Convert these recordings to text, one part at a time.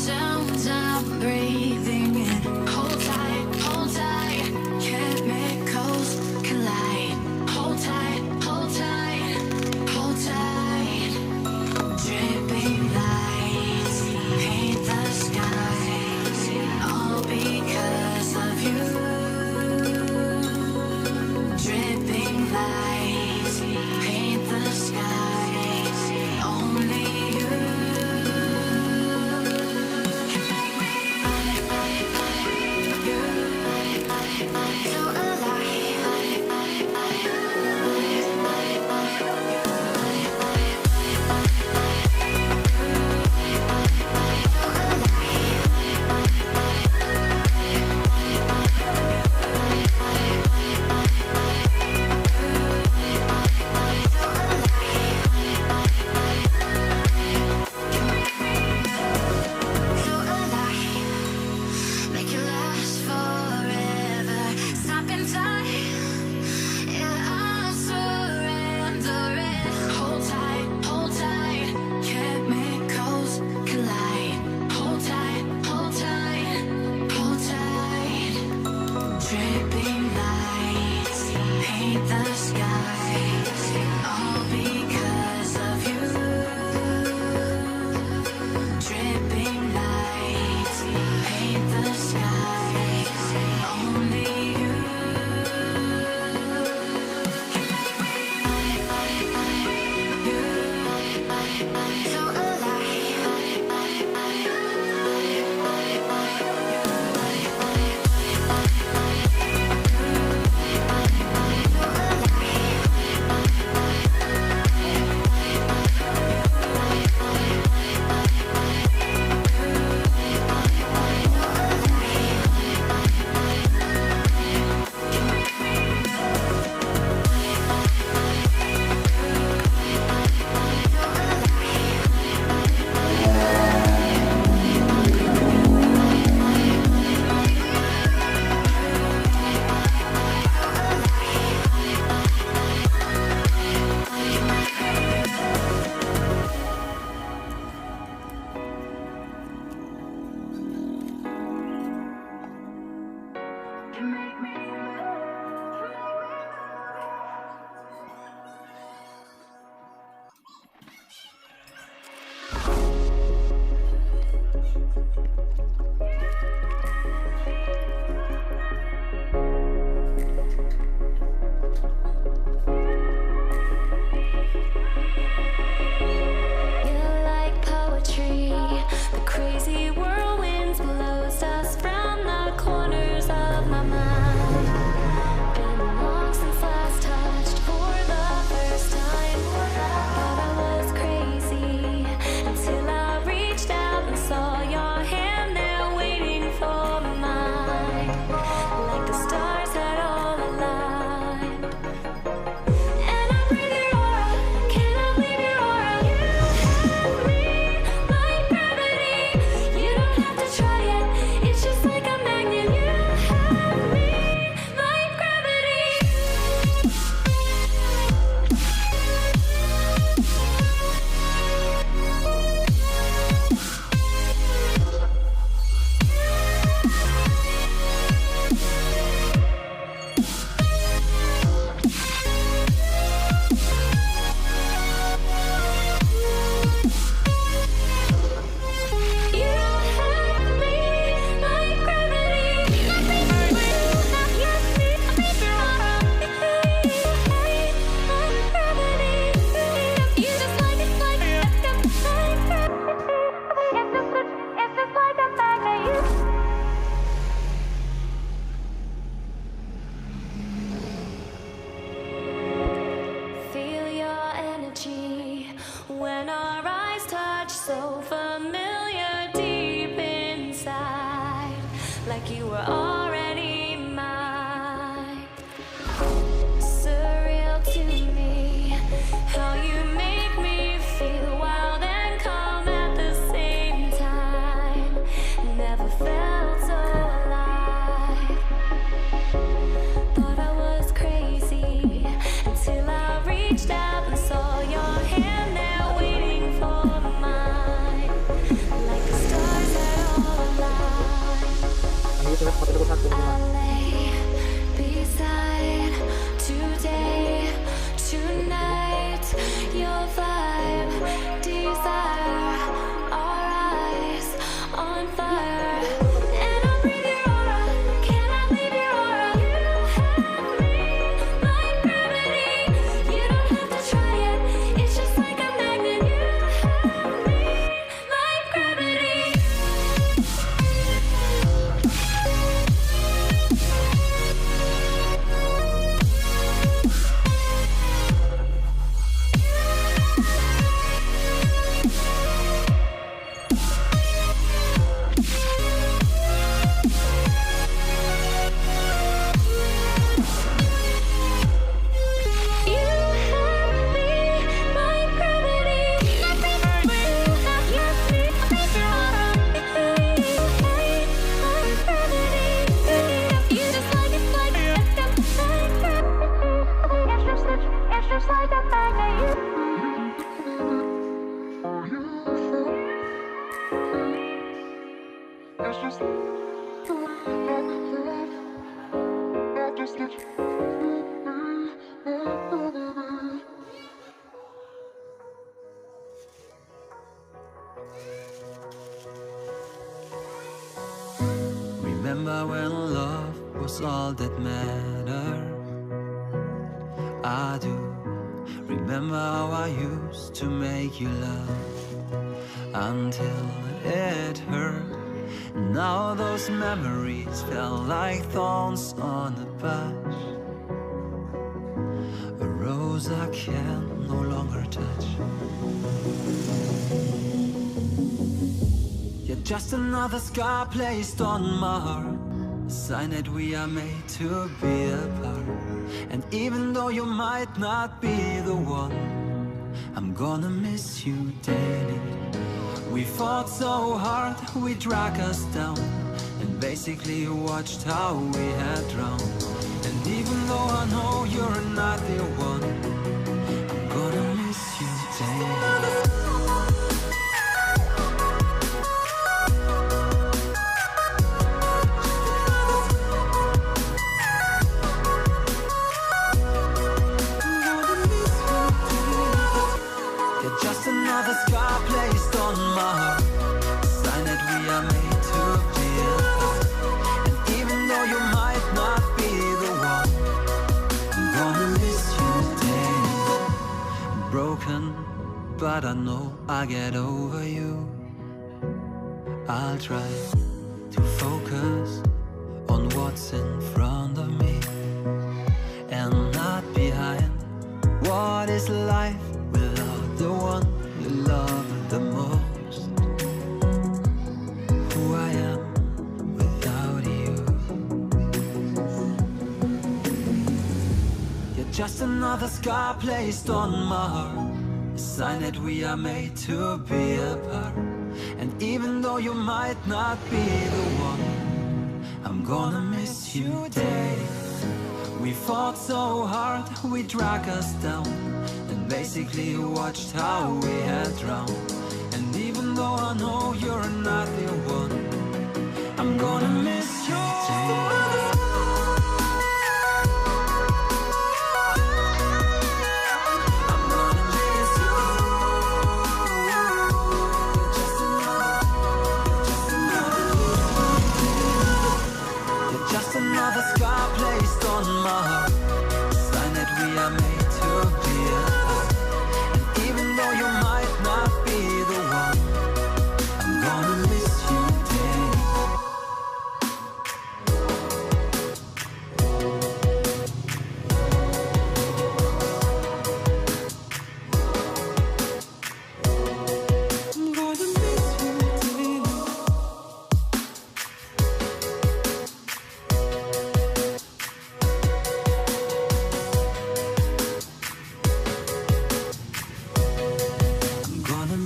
sounds I'm breathing in. Hold tight, chemicals collide. Hold tight, hold tight, hold tight. Dripping lights paint the skies, all because of you. Dripping lights paint the skies, only you can make me feel alive. Make it last forever. Stop in time. Yeah, I surrender it. Hold tight, chemicals collide. Hold tight, hold tight, hold tight. Dripping lights paint the skies, all because of you. Dripping lights paint the skies, only you can make me feel alive. You're like poetry, the crazy whirlwinds blows dust from the corners of my mind. Been long since last touched for the first time. Thought I was crazy until I reached out and saw your hand there waiting for mine. Like the stars had all aligned. And I breathe your aura, cannot leave your aura. You have me like gravity. You don't have to try it, it's just like a magnet. You have me like gravity. You have me like gravity. You just like it's just like a magnet. Feel your energy when our eyes touch, so familiar deep inside, like you were already mine. Surreal to me, how you make me feel wild and calm at the same time. Never felt so alive. Thought I was crazy until I reached out and saw your hand there waiting for mine. Like the stars that Remember when love was all that mattered? I do. Remember how I used to make you laugh until it hurt. Now those memories felt like thorns on a bush, a rose I can no longer touch. You're just another scar placed on my heart, a sign that we are made to be apart. And even though you might not be the one, I'm gonna miss you daily. We fought so hard, we dragged us down, and basically watched how we had drowned. And even though I know you're not the one, I'm gonna miss you daily. Just another scar placed on my heart, a sign that we are made to be apart. And even though you might not be the one, I'm gonna miss you daily. I'm broken, but I know I'll get over you. I'll try to focus on what's in front of me and not behind. What is life without the one you love the most? Who I am without you. You're just another scar placed on my heart, a sign that we are made to be apart. And even though you might not be the one, I'm gonna miss you daily. We fought so hard, we dragged us down, and basically watched how we had drowned. And even though I know you're not the one, I'm gonna miss you daily. Just another scar placed on my heart, a sign that we are made to be apart. And even though you might not be the one, I'm gonna miss you daily. I'm gonna miss you daily.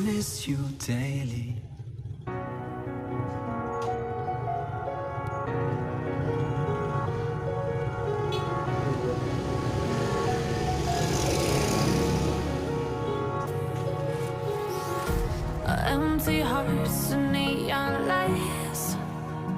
Miss you daily. Empty hearts and neon lights,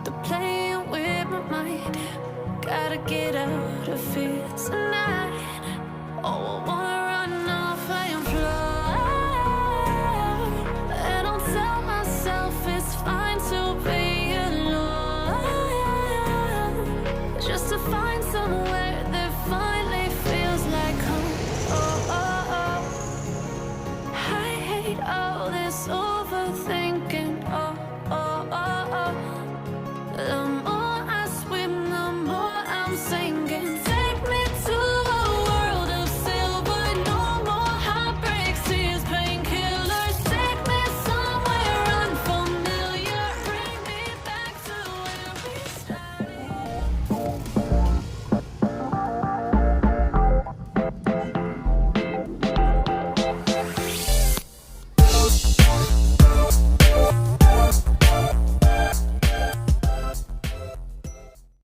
they're playing with my mind. Gotta get out of here tonight. Oh, I wanna run off and fly. And I'll tell myself it's fine to be alone, just to find somewhere that finally feels like home. Oh, oh, oh. I hate all this overthinking.